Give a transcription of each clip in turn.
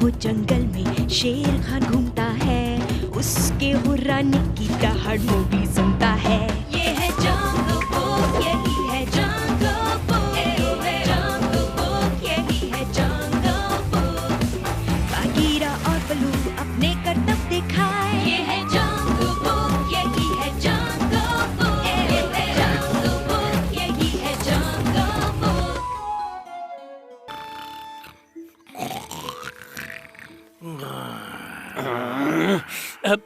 हो जंगल में शेर खान घूमता है, उसके हुर्राने की दहाड़ वो भी सुनता है। ये है जंगल बुक, यही है जंगल बुक, जंगल बुक, यही है जंगल बुक। बागीरा और बलू अपने करतब दिखाए, ये है जंगल बुक, यही है जंगल बुक, जंगल बुक, यही है जंगल बुक।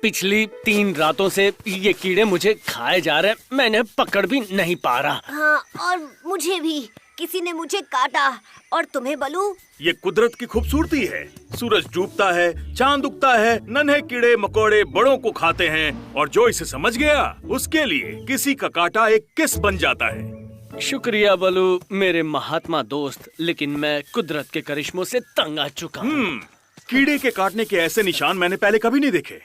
पिछली 3 रातों से ये कीड़े मुझे खाए जा रहे हैं, मैंने पकड़ भी नहीं पा रहा। हाँ, और मुझे भी किसी ने मुझे काटा। और तुम्हें बलू? ये कुदरत की खूबसूरती है। सूरज डूबता है, चांद उगता है, नन्हे कीड़े मकोड़े बड़ों को खाते हैं, और जो इसे समझ गया उसके लिए किसी का काटा एक किस बन जाता है। शुक्रिया बलू, मेरे महात्मा दोस्त, लेकिन मैं कुदरत के करिश्मों से तंग आ चुका हूँ। कीड़े के काटने के ऐसे निशान मैंने पहले कभी नहीं देखे।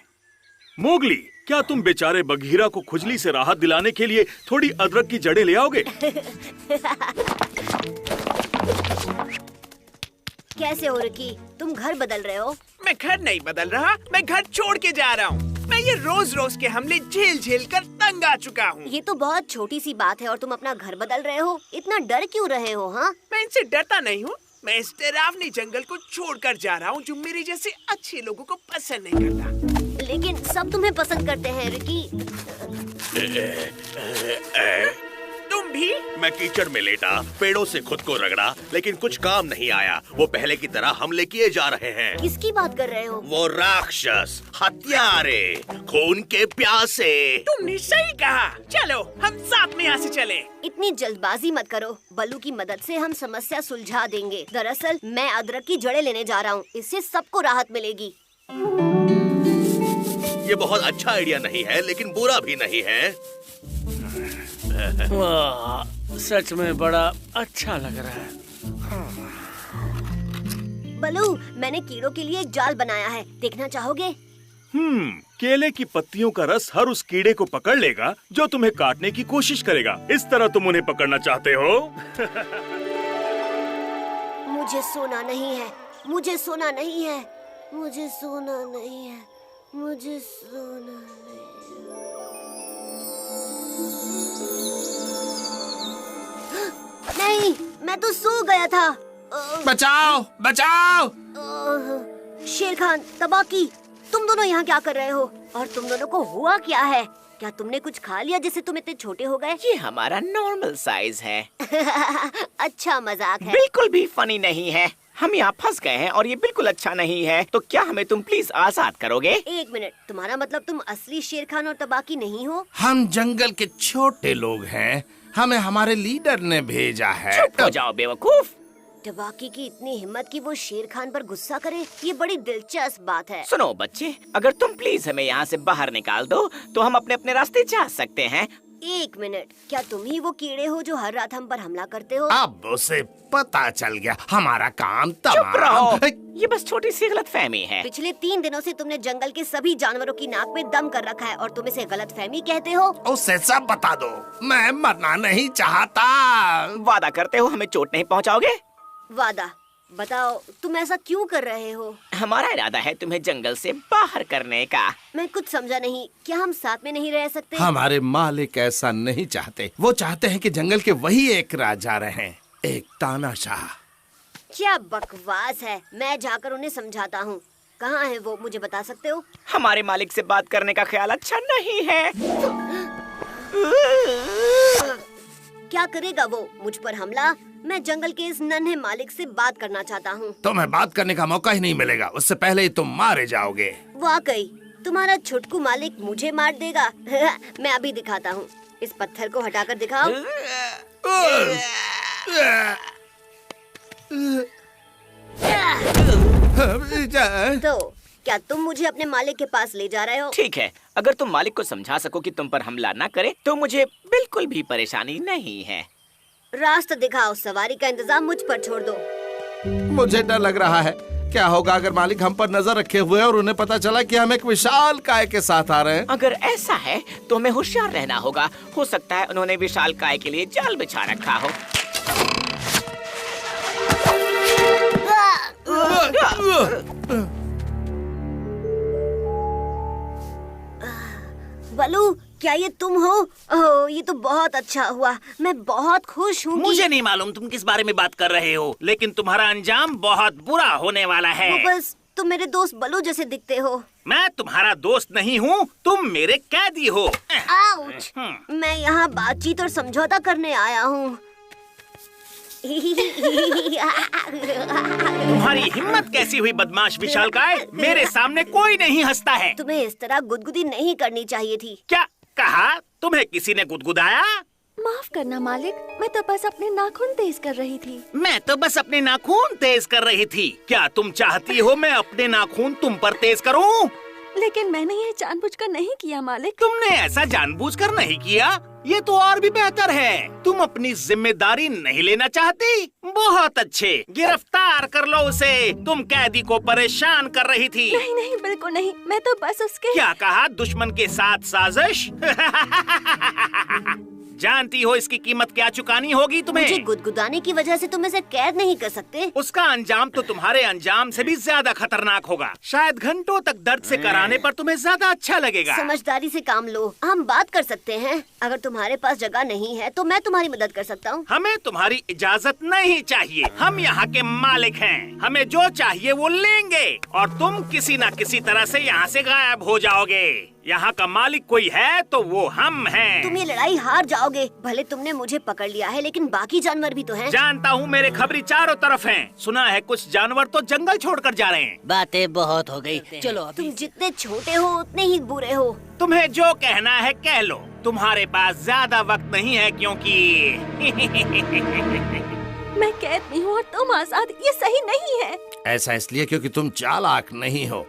मोगली, क्या तुम बेचारे बघीरा को खुजली से राहत दिलाने के लिए थोड़ी अदरक की जड़ें ले आओगे? कैसे हो रिकी? तुम घर बदल रहे हो? मैं घर नहीं बदल रहा, मैं घर छोड़ के जा रहा हूँ। मैं ये रोज रोज के हमले झेल झेल कर तंग आ चुका हूँ। ये तो बहुत छोटी सी बात है और तुम अपना घर बदल रहे हो। इतना डर क्यों रहे हो? हाँ, मैं इनसे डरता नहीं हूँ। मैं इस डरावनी जंगल को छोड़कर जा रहा हूँ जो मेरे जैसे अच्छे लोगों को पसंद नहीं करता। लेकिन सब तुम्हें पसंद करते हैं रिकी। तुम भी? मैं कीचड़ में लेटा, पेड़ों से खुद को रगड़ा, लेकिन कुछ काम नहीं आया। वो पहले की तरह हमले किए जा रहे हैं। किसकी बात कर रहे हो? वो राक्षस, हत्यारे, खून के प्यासे। तुमने सही कहा। चलो हम साथ में यहाँ से चले। इतनी जल्दबाजी मत करो। बलू की मदद से हम समस्या सुलझा देंगे। दरअसल मैं अदरक की जड़ें लेने जा रहा हूँ, इससे सबको राहत मिलेगी। ये बहुत अच्छा आइडिया नहीं है, लेकिन बुरा भी नहीं है। वाह, सच में बड़ा अच्छा लग रहा है। बलू, मैंने कीड़ों के लिए एक जाल बनाया है, देखना चाहोगे? केले की पत्तियों का रस हर उस कीड़े को पकड़ लेगा जो तुम्हें काटने की कोशिश करेगा। इस तरह तुम उन्हें पकड़ना चाहते हो? मुझे सोना नहीं है, मुझे सोना नहीं है, मुझे सोना नहीं है, मुझे सोना नहीं है। नहीं, मैं तो सो गया था। बचाओ, बचाओ! शेर खान, तबाकी, तुम दोनों यहाँ क्या कर रहे हो? और तुम दोनों को हुआ क्या है? क्या तुमने कुछ खा लिया जिससे तुम इतने छोटे हो गए? ये हमारा नॉर्मल साइज है। अच्छा मजाक है। बिल्कुल भी फनी नहीं है। हम यहाँ फंस गए हैं और ये बिल्कुल अच्छा नहीं है। तो क्या हमें तुम प्लीज आजाद करोगे? 1 मिनट, तुम्हारा मतलब तुम असली शेर खान और तबाकी नहीं हो? हम जंगल के छोटे लोग हैं, हमें हमारे लीडर ने भेजा है। चुप हो जाओ बेवकूफ। तबाकी की इतनी हिम्मत कि वो शेर खान पर गुस्सा करे, ये बड़ी दिलचस्प बात है। सुनो बच्चे, अगर तुम प्लीज हमें यहाँ से बाहर निकाल दो तो हम अपने अपने रास्ते जा सकते हैं। 1 मिनट, क्या तुम ही वो कीड़े हो जो हर रात हम पर हमला करते हो? अब उसे पता चल गया, हमारा काम चुप तमाम। रहो, ये बस छोटी सी गलतफहमी है। पिछले 3 दिनों से तुमने जंगल के सभी जानवरों की नाक में दम कर रखा है और तुम इसे गलतफहमी कहते हो? उसे सब बता दो, मैं मरना नहीं चाहता। वादा करते हो हमें चोट नहीं पहुँचाओगे? वादा? बताओ, तुम ऐसा क्यों कर रहे हो? हमारा इरादा है तुम्हें जंगल से बाहर करने का। मैं कुछ समझा नहीं, क्या हम साथ में नहीं रह सकते? हमारे मालिक ऐसा नहीं चाहते। वो चाहते हैं कि जंगल के वही एक राजा रहें, एक तानाशाह। क्या बकवास है, मैं जाकर उन्हें समझाता हूँ। कहाँ है वो, मुझे बता सकते हो? हमारे मालिक से बात करने का ख्याल अच्छा नहीं है। क्या करेगा वो, मुझ पर हमला? मैं जंगल के इस नन्हे मालिक से बात करना चाहता हूँ। तुम्हें बात करने का मौका ही नहीं मिलेगा, उससे पहले ही तुम मारे जाओगे। वाकई तुम्हारा छुटकू मालिक मुझे मार देगा। मैं अभी दिखाता हूँ। इस पत्थर को हटाकर दिखाओ। तो क्या तुम मुझे अपने मालिक के पास ले जा रहे हो? ठीक है, अगर तुम मालिक को समझा सको कि तुम पर हमला न करे तो मुझे बिल्कुल भी परेशानी नहीं है। रास्ता दिखाओ, सवारी का इंतजाम मुझ पर छोड़ दो। मुझे डर लग रहा है, क्या होगा अगर मालिक हम पर नजर रखे हुए और उन्हें पता चला कि हम एक विशाल काय के साथ आ रहे हैं? अगर ऐसा है तो हमें होशियार रहना होगा। हो सकता है उन्होंने विशाल काय के लिए जाल बिछा रखा हो। बलू, क्या ये तुम हो? ओह, ये तो बहुत अच्छा हुआ। मैं बहुत खुश हूँ मुझे नहीं मालूम तुम किस बारे में बात कर रहे हो, लेकिन तुम्हारा अंजाम बहुत बुरा होने वाला है। बस तुम मेरे दोस्त बलू जैसे दिखते हो। मैं तुम्हारा दोस्त नहीं हूँ, तुम मेरे कैदी हो। आउच! मैं यहाँ बातचीत और समझौता करने आया हूँ। तुम्हारी हिम्मत कैसी हुई बदमाश विशालकाय? मेरे सामने कोई नहीं हंसता है। तुम्हें इस तरह गुदगुदी नहीं करनी चाहिए थी। क्या कहा? तुम्हें किसी ने गुदगुदाया? माफ करना मालिक, मैं तो बस अपने नाखून तेज कर रही थी। मैं तो बस अपने नाखून तेज कर रही थी। क्या तुम चाहती हो मैं अपने नाखून तुम पर तेज करूं? लेकिन मैंने ये जानबूझकर नहीं किया मालिक। तुमने ऐसा जानबूझकर नहीं किया? ये तो और भी बेहतर है। तुम अपनी जिम्मेदारी नहीं लेना चाहती? बहुत अच्छे, गिरफ्तार कर लो उसे। तुम कैदी को परेशान कर रही थी। नहीं नहीं, बिल्कुल नहीं, मैं तो बस उसके। क्या कहा? दुश्मन के साथ साजिश? जानती हो इसकी कीमत क्या चुकानी होगी तुम्हें? मुझे गुदगुदाने की वजह से तुम इसे कैद नहीं कर सकते। उसका अंजाम तो तुम्हारे अंजाम से भी ज्यादा खतरनाक होगा। शायद घंटों तक दर्द से कराने पर तुम्हें ज्यादा अच्छा लगेगा। समझदारी से काम लो, हम बात कर सकते हैं। अगर तुम्हारे पास जगह नहीं है तो मैं तुम्हारी मदद कर सकता हूँ। हमें तुम्हारी इजाजत नहीं चाहिए। हम यहाँ के मालिक हैं। हमें जो चाहिए वो लेंगे और तुम किसी न किसी तरह से यहाँ से गायब हो जाओगे। यहाँ का मालिक कोई है तो वो हम हैं। तुम ये लड़ाई हार जाओगे। भले तुमने मुझे पकड़ लिया है, लेकिन बाकी जानवर भी तो हैं। जानता हूँ, मेरे खबरी चारों तरफ हैं। सुना है कुछ जानवर तो जंगल छोड़कर जा रहे हैं। बातें बहुत हो गई, चलो अभी। तुम जितने छोटे हो उतने ही बुरे हो। तुम्हें जो कहना है कह लो। तुम्हारे पास ज्यादा वक्त नहीं है क्योंकि मैं कैद नहीं हूँ और तुम आजाद, ये सही नहीं है। ऐसा इसलिए क्योंकि तुम चालाक नहीं हो।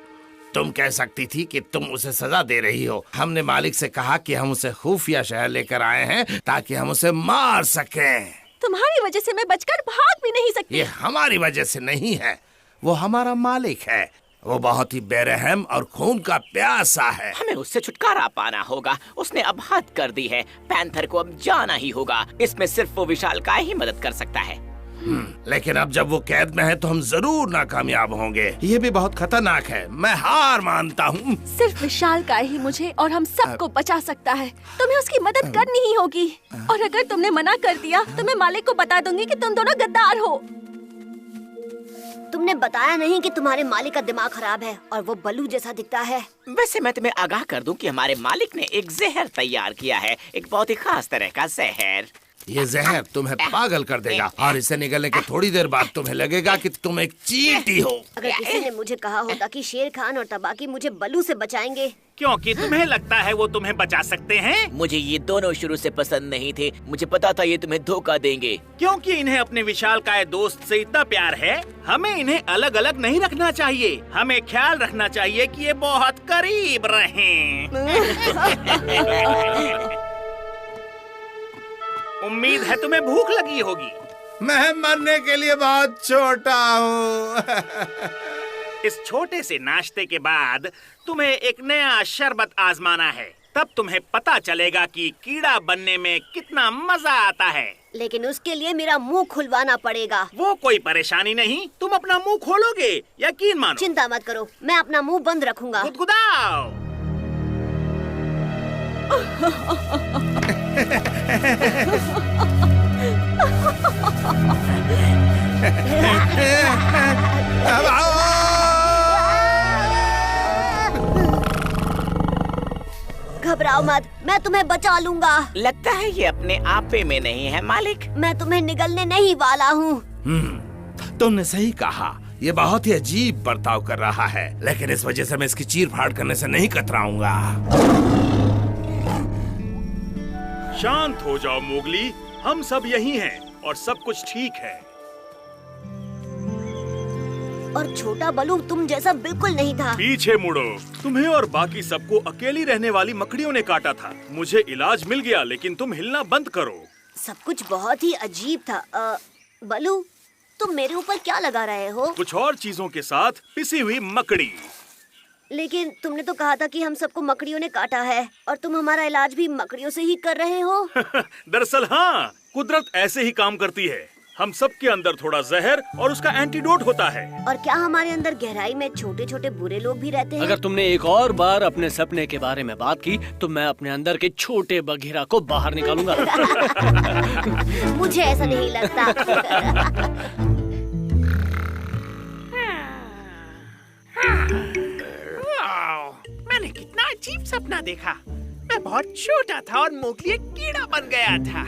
तुम कह सकती थी कि तुम उसे सजा दे रही हो। हमने मालिक से कहा कि हम उसे खुफिया शहर लेकर आए हैं ताकि हम उसे मार सकें। तुम्हारी वजह से मैं बचकर भाग भी नहीं सकती। ये हमारी वजह से नहीं है, वो हमारा मालिक है। वो बहुत ही बेरहम और खून का प्यासा है। हमें उससे छुटकारा पाना होगा। उसने अब हद कर दी है। पैंथर को अब जाना ही होगा। इसमें सिर्फ वो विशालकाय ही मदद कर सकता है। लेकिन अब जब वो कैद में है तो हम जरूर नाकामयाब होंगे। ये भी बहुत खतरनाक है। मैं हार मानता हूँ। सिर्फ विशालकाय ही मुझे और हम सबको बचा सकता है। तुम्हें उसकी मदद करनी ही होगी। और अगर तुमने मना कर दिया तो मैं मालिक को बता दूंगी कि तुम दोनों गद्दार हो। तुमने बताया नहीं कि तुम्हारे मालिक का दिमाग खराब है और वो बलू जैसा दिखता है। वैसे मैं तुम्हें आगाह कर दूं कि हमारे मालिक ने एक जहर तैयार किया है, एक बहुत ही खास तरह का जहर। ये जहर तुम्हें पागल कर देगा और इसे निगलने के थोड़ी देर बाद तुम्हें लगेगा कि तुम एक चींटी हो। अगर किसी ने मुझे कहा होता कि शेर खान और तबाकी मुझे बलू से बचाएंगे। क्योंकि तुम्हें लगता है वो तुम्हें बचा सकते हैं? मुझे ये दोनों शुरू से पसंद नहीं थे। मुझे पता था ये तुम्हें धोखा देंगे। क्योंकि इन्हें अपने विशालकाय दोस्त से इतना प्यार है, हमें इन्हें अलग अलग नहीं रखना चाहिए। हमें ख्याल रखना चाहिए कि ये बहुत करीब रहें। उम्मीद है तुम्हें भूख लगी होगी। मैं मरने के लिए बहुत छोटा हूँ। इस छोटे से नाश्ते के बाद तुम्हें एक नया शरबत आजमाना है। तब तुम्हें पता चलेगा कि कीड़ा बनने में कितना मजा आता है। लेकिन उसके लिए मेरा मुंह खुलवाना पड़ेगा। वो कोई परेशानी नहीं, तुम अपना मुंह खोलोगे, यकीन मानो। चिंता मत करो, मैं अपना मुंह बंद रखूंगा। गुदगुदाओ। घबराओ मत, मैं तुम्हें बचा लूंगा। लगता है ये अपने आपे में नहीं है मालिक। मैं तुम्हें निगलने नहीं वाला हूँ। तुमने सही कहा। ये बहुत ही अजीब बर्ताव कर रहा है, लेकिन इस वजह से मैं इसकी चीर फाड़ करने से नहीं कतराऊंगा। शांत हो जाओ मोगली, हम सब यही हैं और सब कुछ ठीक है। और छोटा बलू तुम जैसा बिल्कुल नहीं था। पीछे मुड़ो। तुम्हें और बाकी सबको अकेली रहने वाली मकड़ियों ने काटा था। मुझे इलाज मिल गया, लेकिन तुम हिलना बंद करो। सब कुछ बहुत ही अजीब था। बलू, तुम मेरे ऊपर क्या लगा रहे हो? कुछ और चीजों के साथ पिसी हुई मकड़ी। लेकिन तुमने तो कहा था कि हम सबको मकड़ियों ने काटा है और तुम हमारा इलाज भी मकड़ियों से ही कर रहे हो। दरअसल हाँ, कुदरत ऐसे ही काम करती है। हम सबके अंदर थोड़ा जहर और उसका एंटीडोट होता है। और क्या हमारे अंदर गहराई में छोटे छोटे बुरे लोग भी रहते हैं? अगर तुमने एक और बार अपने सपने के बारे में बात की तो मैं अपने अंदर के छोटे बघीरा को बाहर निकालूंगा। मुझे ऐसा नहीं लगता। मैंने कितना अजीब सपना देखा। मैं बहुत छोटा था और मोगली एक कीड़ा बन गया था।